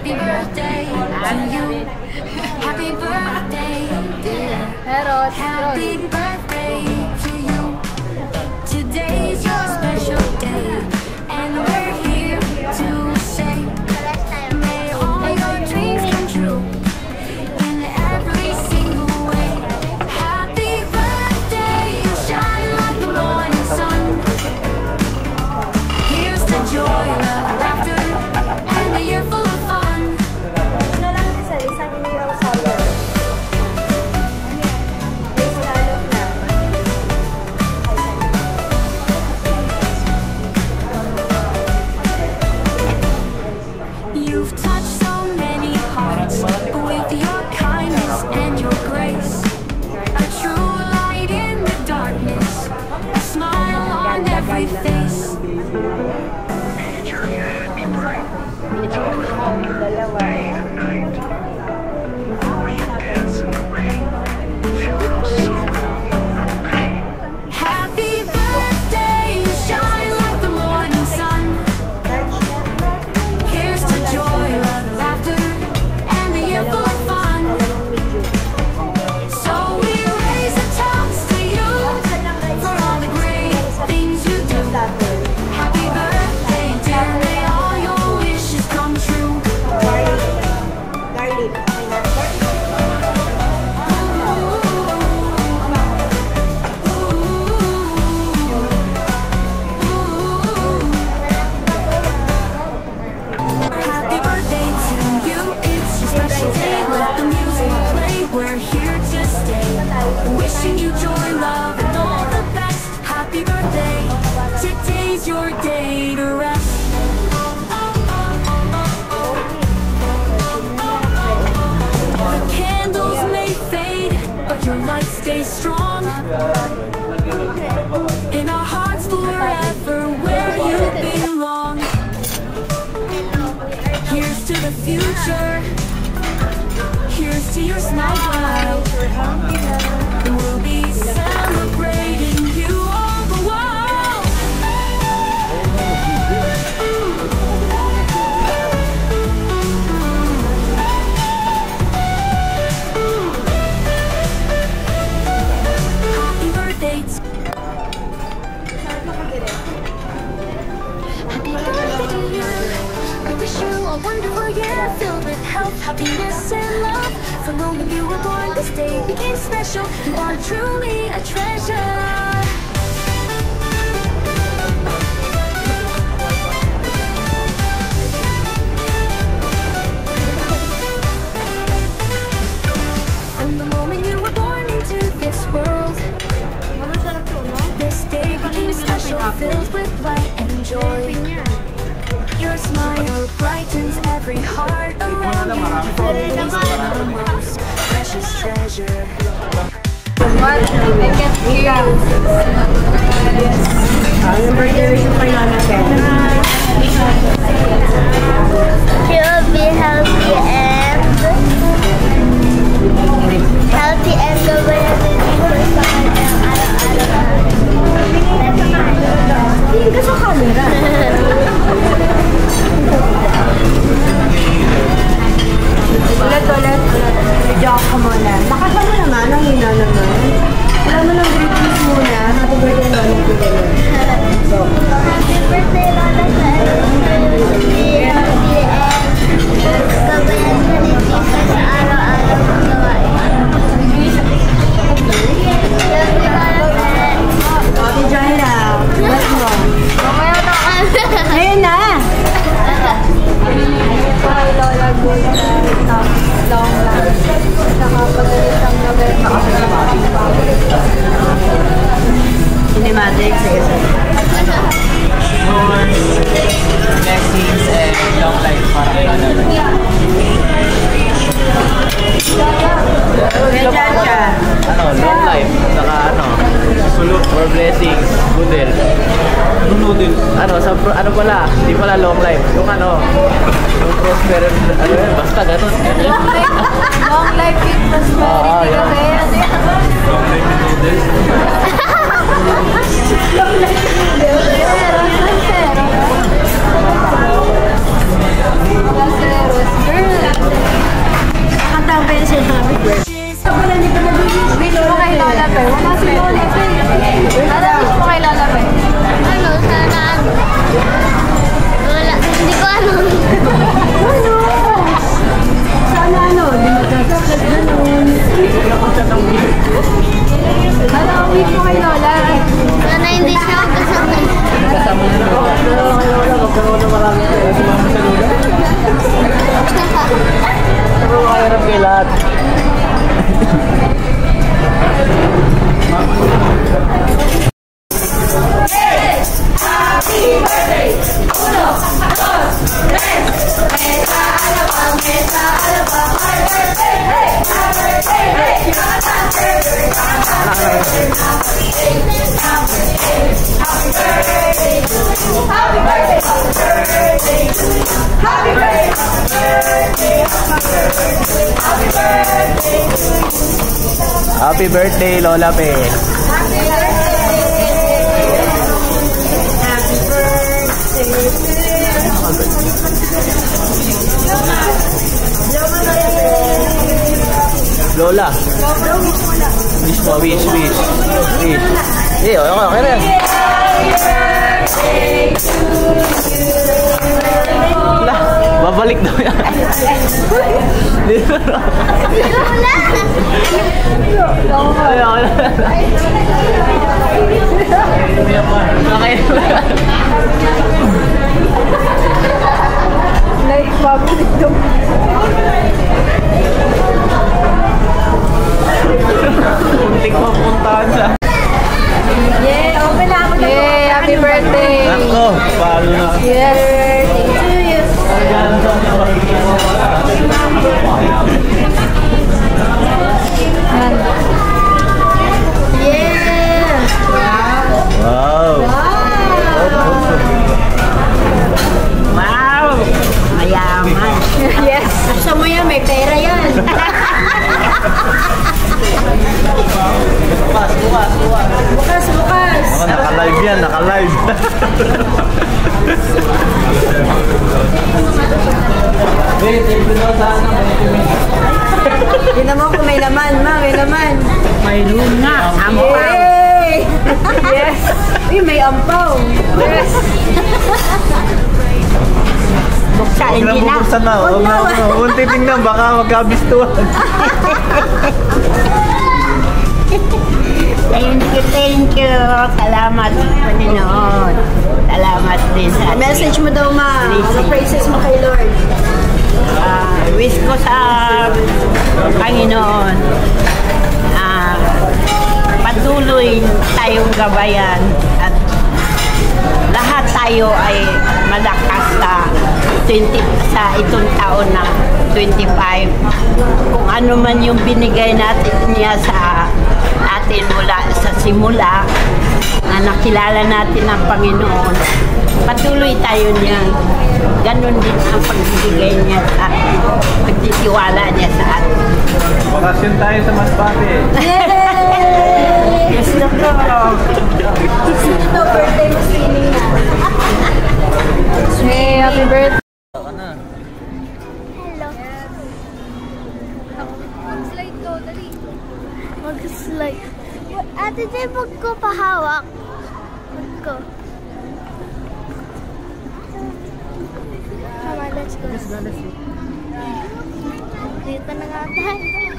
Happy birthday to you. Happy birthday, dear. Happy birthday to you. Today's your special day, and we're here to say, may all your dreams come true in every single way. Happy birthday, you shine like the morning sun. Here's to joy, love, laughter, and a year full of fun. You've touched so many hearts with your kindness and your grace. A true light in the darkness, a smile on every face. Happy birthday, you shine like the morning sun. Here's to joy, love, laughter, and a year full of fun. So we raise a toast to you for all the great things you do. Happy birthday, dear, may all your wishes come true. Happy birthday to you, it's your special day. Let the music play, we're here to stay. Wishing you joy, love, and all the best. Happy birthday, today's your day to rest. The candles may fade, but your light stays strong. In our hearts forever, where you belong. Here's to the future. Here's to your smile. And we'll be celebrating you all the while. Happy birthday to Happy birthday to you. We wish you a wonderful year filled with health, happiness, and love. From the moment you were born, this day became special. You are truly a treasure. From the moment you were born into this world, this day became special, filled with light and joy. Your smile brightens every heart around you. Always been our most precious treasure. She'll be healthy and gawin Tingin ka sa camera. Ulit. Video ka muna. Nakaka mo naman, ang hina naman. Alam mo lang, greetings muna. Happy birthday, Lola. Happy birthday, Lola. Gabayan ka ni Tita sa araw-araw ng gawain. Ate Jaira, what's wrong? Ngayon na! Hi, Lola. Good night. Long life. Nakapagalit ang gabay. Cinematics. Blessings and long life para long life, saka more blessings, noodle. Noodles? Ano pala, hindi pala long life. Yung yung prosperous, basta ganun. Long life with prosperity. Long life with noodles. Long life with noodles. Long life with noodles. wish mo kay Lola? Sana hindi siya kasama. Kasama na lang. Lola, magkaroon na marami kayo. Sumama sa Lola. Pero makayarap kayo lahat. Happy birthday! 1, 2, 3! Mesa, alabang, happy birthday! Hey! Happy birthday! Hey! Happy birthday! Happy birthday! Happy birthday! Happy birthday! Happy birthday! Happy birthday, Lola Pe. Happy birthday! Lola. Wish mo, wish. Eh, okay rin. Wala, babalik daw yan. Like, babalik daw. Muntik mapuntahan siya. Yay! Open na ako na. Yay! Happy birthday! Ako, paano na? Yes! Thank you! Yeah! Wow! Wow! Mayaman! Yes! Gusto mo yan, may pera yan! Bukas! Ako, naka-live yan, naka-live. Wait, ipin daw sana. Yun naman kung may laman, ma, may laman. Mayroon nga. Yay! Yes! Uy, may ampaw. Yes! Buksan, Huwag na hindi na. bubuksan na. Huwag na. Huwag titignan, baka magkabistuhan. Thank you. Salamat, Panginoon. Salamat din sa Message mo daw, ma. Ano praises mo kay Lord? wish ko sa Panginoon. Patuloy tayong gabayan at lahat tayo ay malakas sa itong taon na 25. Kung ano man yung binigay natin niya sa atin mula sa simula na nakilala natin ang Panginoon, patuloy tayo niyan. Ganon din ang pagbibigay niya sa atin, pagtitiwala niya sa atin. Bakasyon tayo sa Masbate. Yes, Lord. Ito, birthday mo sining na. Hey, happy birthday. Hello. Mag-slide ko, dali. Mag-slide. Ate Jay, wag ko pahawak. Wag ko. Come on, let's go. Let's go. Dito na nga tayo.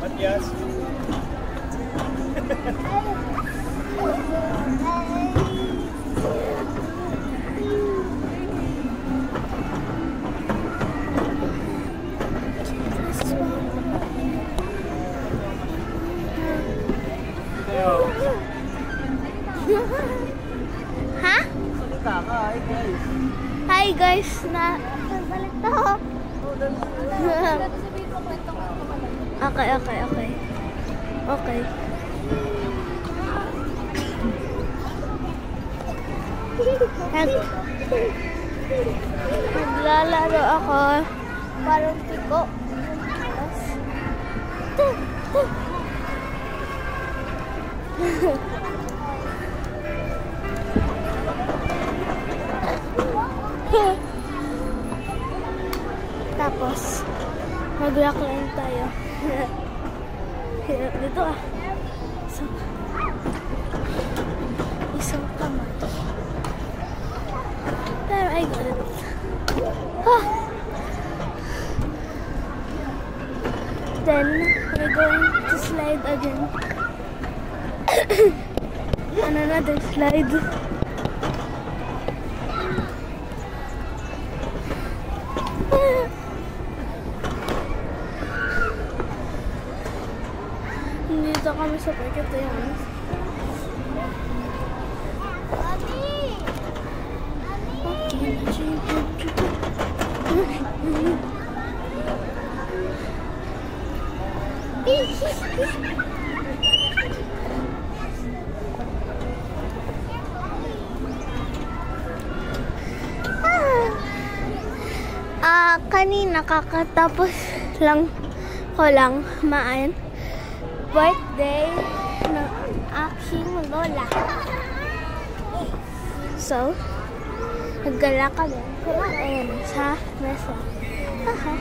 Matias. Ha? Hi guys, balik to. Okay. Maglalaro ako. Parang tiko. Tapos, mag-rockline tayo. Dito ah. Isang kamay. Pero I got it. Ah. Then we're going to slide again. On another slide. Dito kami sa Pagkatayan. Kanina kakatapos lang ko lang maan birthday ng aking lola. So, naggala kami. Ayan, sa mesa. Aha.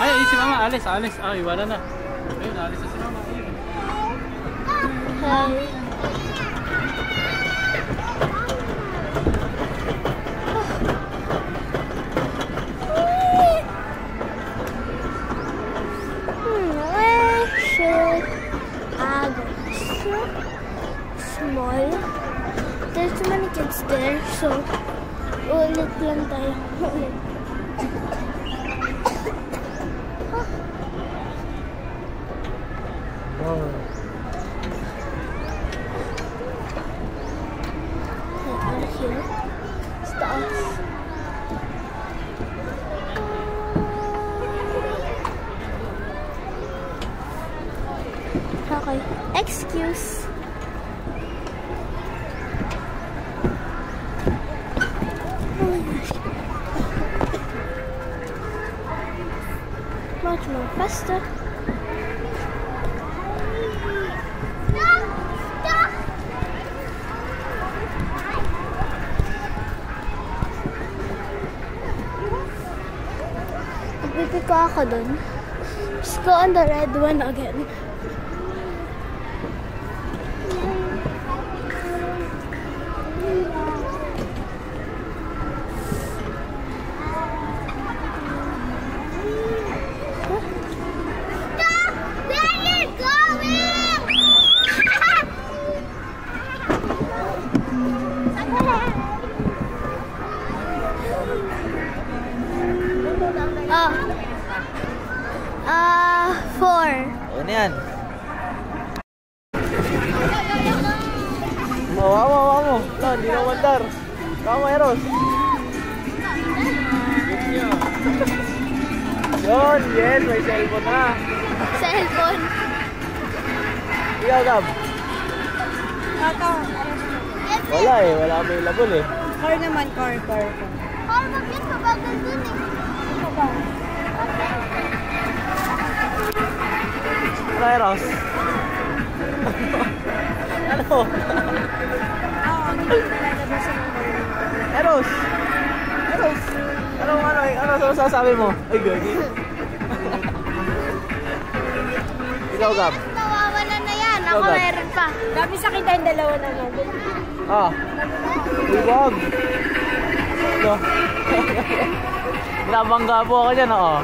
Ay, si mama, alis. Ah, iwanan na. Ayun, alis na si mama. Hi. Where should I go? Small. There's too many kids there, so ulit lang tayo. Ulit. Here. Stars. Okay. Excuse. Oh my gosh. Much more faster. Pipiko ako dun. Just go on the red one again. Stop! Where are you going? Oh. 4. Ano yan? Hawa mo. Hindi na mandar. Tama, Eros. Yun, yes, may cellphone na. Cellphone. Ikaw, Gab. Wala wala available eh. Car naman, car. Car, bakit mabagal dun eh? Ano, Eros? Ano? Eros! Ano sasabi mo? Ay, gagi. Ikaw, Gab. Nawawala na yan. Ako Gab. meron pa. Dami sa akin tayong dalawa naman. Ah. Uy, wag. No. Nabangga po ako dyan, oo.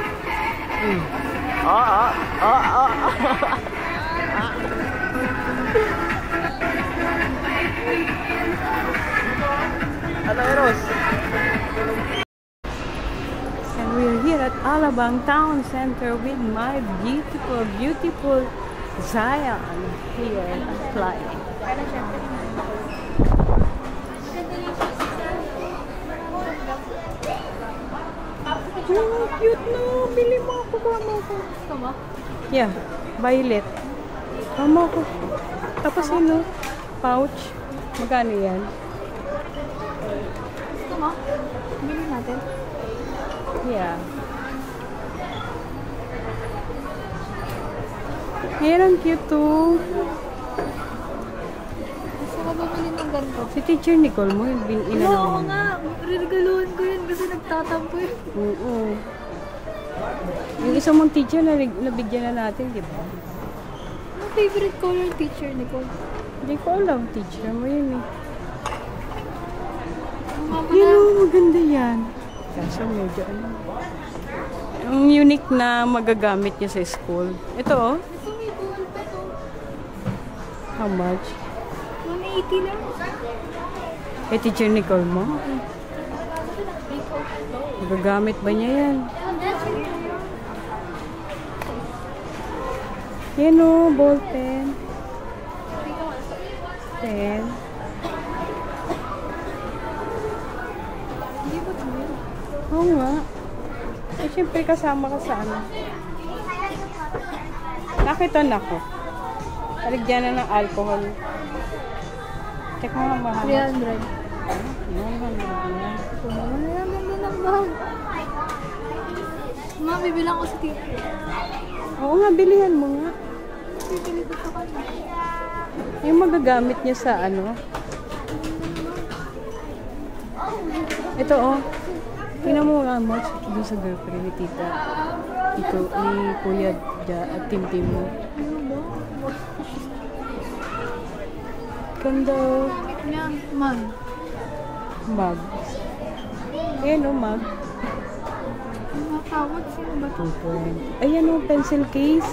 Ano, Eros? And we're here at Alabang Town Center with my beautiful Zion here flying. Oh, cute no! Bili mo ako, kama ko. Kama? Yeah, violet. Kama ko. Tapos yun, pouch. Magkano yan? Gusto mo? Bili natin. Yeah. Ayan, ang cute too. Gusto ko bumili ng ganito. Si Teacher Nicole mo, yung Oo nga. Regaluhan ko yun kasi nagtatampo yun. Oo. Yung isa mong teacher na nabigyan na natin, di ba? Ano favorite color teacher, Nicole? Hindi ko alam, teacher mo yun eh. Ang mama Yun na. oh, maganda yan. Kaso medyo ano. Ang unique na magagamit niya sa school. Ito oh. Ito may ball pa to. How much? 180 lang. Eh, teacher Nicole mo? Magagamit ba niya yan? Yan o, ball pen. Pen. Hindi ba ito yun? Oo nga. Eh, syempre kasama ka sa ano. Nakita na ko. Taligyan na ng alcohol. Check mo nga mahal. 300. Yan. Ito naman na naman din ang mahal. Ma, bibilang ko sa tito. Oo nga, bilihan mo nga. Bibili ko sa kanya. Yung magagamit niya sa ano. Ito oh. Tingnan mo nga mo doon sa girlfriend ni tita. Ito, ni Kuya at Tim mo. Ano ba? Ganda. Gamit niya, man. Mug. Ayan o, mug. Ang mga tawag, sino ba ito? Ayan o, pencil case.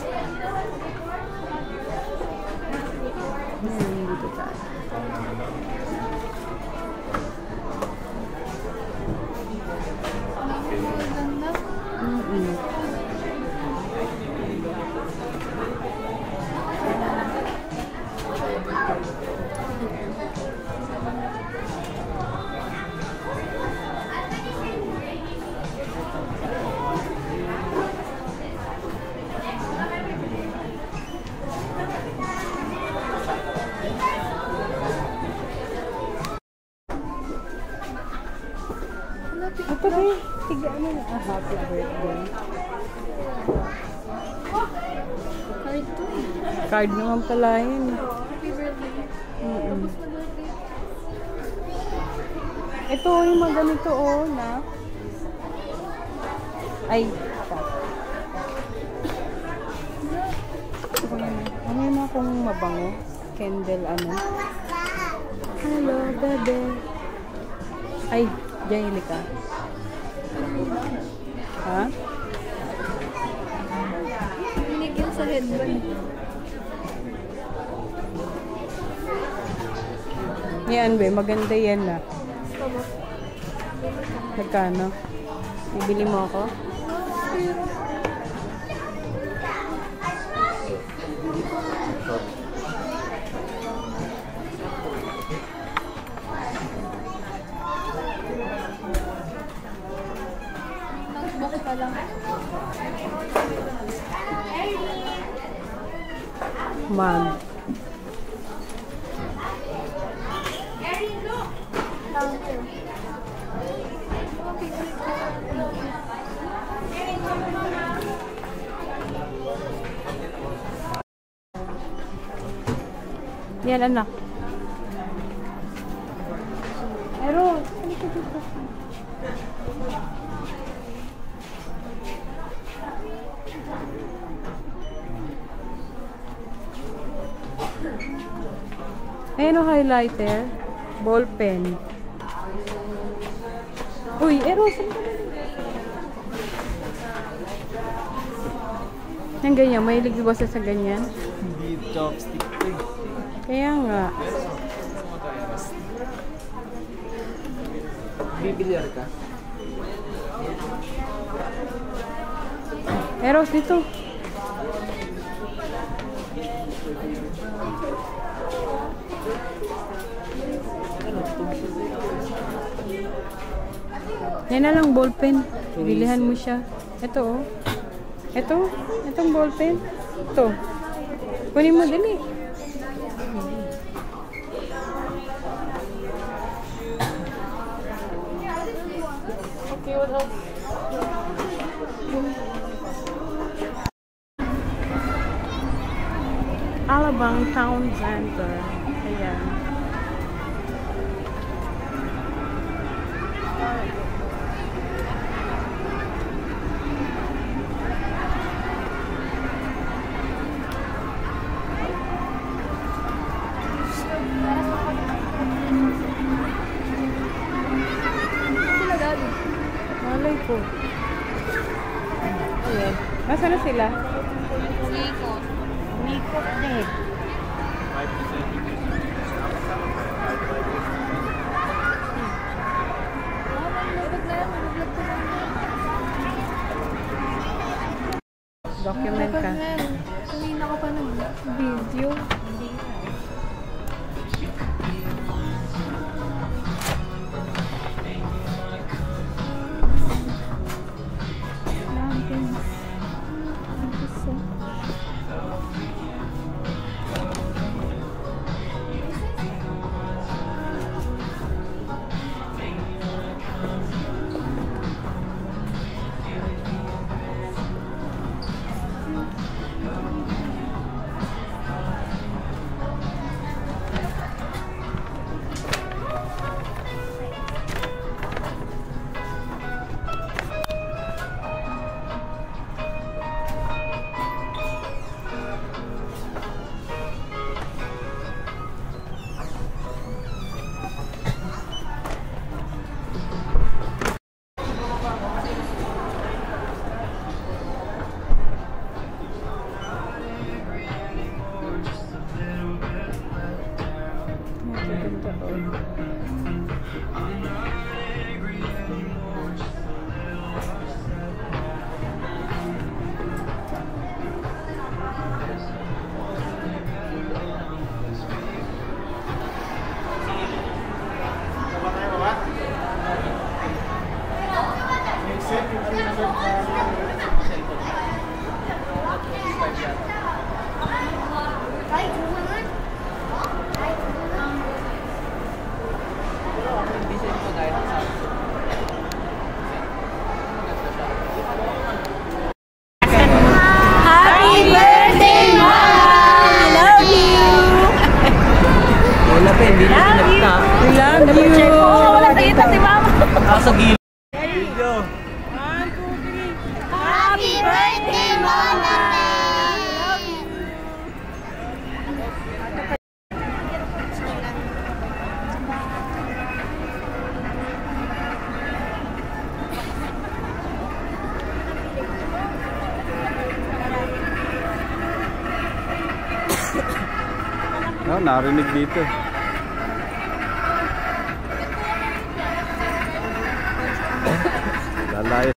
Ayan, dito tayo. Ang ganda. Ito ba yung tiga ano na? Happy birthday. Card to eh. Card naman pala yun. Happy birthday. Tapos na birthday. Ito yung mga ganito oh na. Ay, ano yun akong mabango? Candle ano? Hello, bebe. Ay, Jayli ka. Ha? Binigyan sa headband. Yan be, maganda yan na. Gusto mo? Magkano? Bibili mo ako? Notebook pa lang. Mug. Counter. Mga favorite ko. Yan anak. Pero, ano ka dito? Ayan o, highlighter. Ball pen. Uy, Eros, saan ka na dito? Yung ganyan, mahilig ba sa ganyan? Hindi chopstick to eh. Kaya nga. Bibilyar ka? Eros, dito. Yan na lang, ballpen. Bilihan mo siya. Ito, oh. Ito. Itong ballpen. Ito. Kunin mo, dali. Okay, what else? Alabang Town Center. Ayan. Nasaan na sila? Mikot din. Document ka. Kanina ko pa Video. Hindi na sinagta. I love you. Wala dito si Mama. Sa gilid. Happy birthday, Mama! Narinig dito. Lalayo.